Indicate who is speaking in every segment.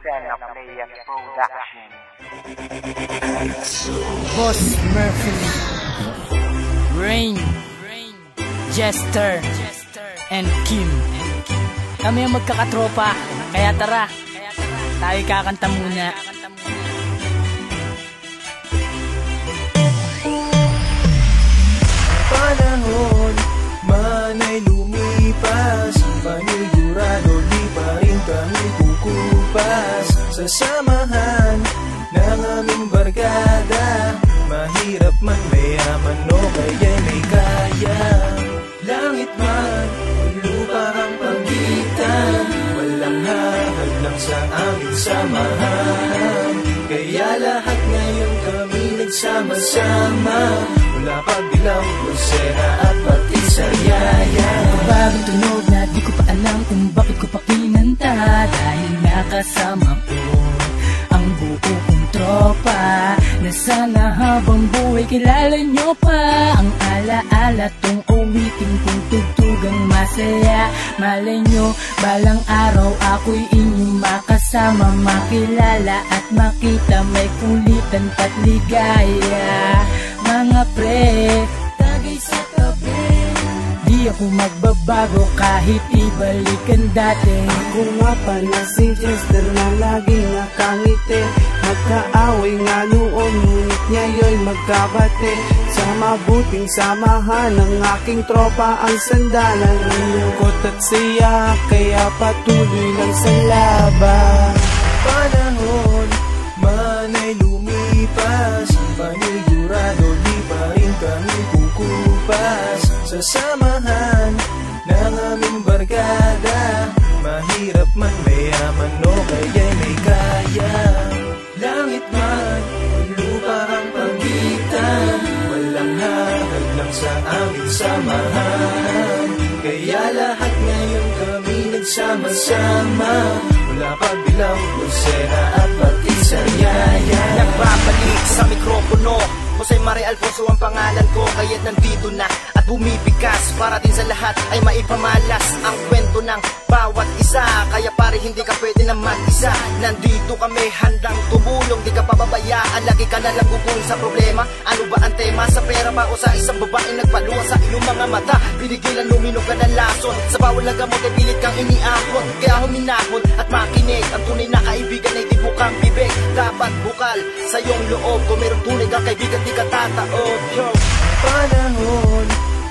Speaker 1: Lucena Players Production.
Speaker 2: Boss Murphy, Rain, Jester, and Kim. Kami ang magkakatropa, kaya tara, tayo kakanta muna.
Speaker 3: Panahon man ay lumipas, panigurado di pa rin kami kukupas. Sa samahan ng aming barkada, mahirap man mayaman o kaya'y may kaya. Langit man, lupa ang pagitan, walang hahadlang sa aming samahan. Kaya lahat ngayon kami nagsama-sama, mula Pagdilaw, Lucena at pati Sariaya.
Speaker 2: Bagong tunog na di ko pa alam kung bakit ko pa kinanta, dahil nakasama ko ang buo kong tropa, na sana habang buhay kilala nyo pa ang alaala tong uwiting kong tugtugang masaya. Malay nyo, balang araw ako'y inyong makasama, makilala at makita may kulitan pat ligaya. Mga pre, tagay sa tabi, di ako magbabago kahit ibalikan dati.
Speaker 3: Ako nga pala si Jester na laging nakangiti, magkaaway nga noon ngunit ngayon'y magkabate. Sa mabuting samahan ng aking tropa ang sandalan, lungkot at siya kaya patuloy lang sa laban. Panahon man ay lumipas, panigurado di pa rin kami kukupas. Sa samahan ng aming barkada, mahirap man mayaman o kaya'y may kaya. Langit man, lupa ang pagitan, walang hahadlang sa aming samahan. Kaya lahat ngayon kami nagsama-sama, mula Pagdilaw, Lucena at pati Sariaya.
Speaker 4: Nagbabalik sa mikropono, Jose Mari Alfonso ang pangalan ko, kaya't nandito na at bumibigas para din sa lahat ay maipamalas ang kwento ng bawat isa. Kaya pare hindi ka pwede na mag-isa, nandito kami handang tumulong, di ka pababayaan, lagi ka nalang gugong sa problema. Ano ba ang tema, sa pera ba o sa isang babaeng nagpaluwa sa iyong mga mata? Pinigilan luminog ka ng lason, sa bawal na gamot ay pilit kang iniahon. Kaya huminahon at makinig, ang tunay na kaibigan ay di bukang bibig. Dapat bukal sa iyong loob, kung merong tunay kang kaibigan di ka tataob. Yo.
Speaker 3: Panahon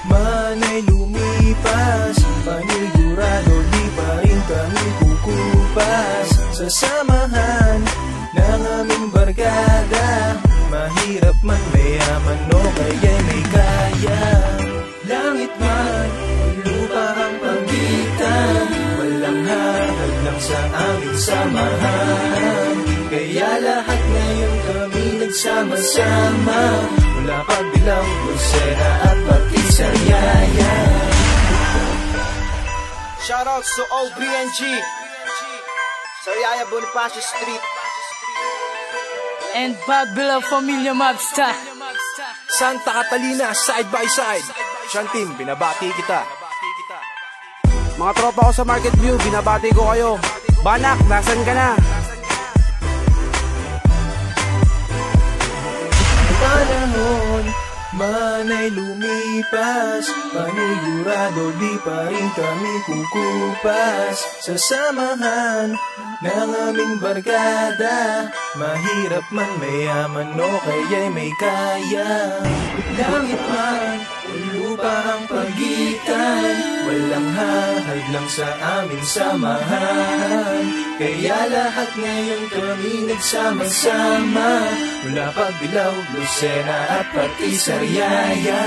Speaker 3: man ay lumipas, panigurado di pa rin kami kukupas. Sa samahan ng aming barkada, mahirap man mayaman o kaya'y may kaya. Langit man, lupa ang pagitan, walang hahadlang sa aming samahan. Kaya lahat ngayon kami nagsama-sama, mula Pagdilaw, Lucena at pati Sariaya.
Speaker 4: Shoutouts to OBNG, Sariaya Bonifacio Street,
Speaker 2: And Pagdilaw Familia Mobsta,
Speaker 3: Santa Catalina, side by side. Shantim, binabati kita. Mga tropa ko sa Market View, binabati ko kayo. Banak, nasan ka na? Panahon man ay lumipas, panigurado di pa rin kami kukupas. Sa samahan ng aming barkada, mahirap man mayaman o kaya'y may kaya. Langit man o lupa ang pagitan, walang hahadlang sa aming samahan. Kaya lahat ngayon kami nagsama-sama, mula Pagdilaw, Lucena at pati Sariaya.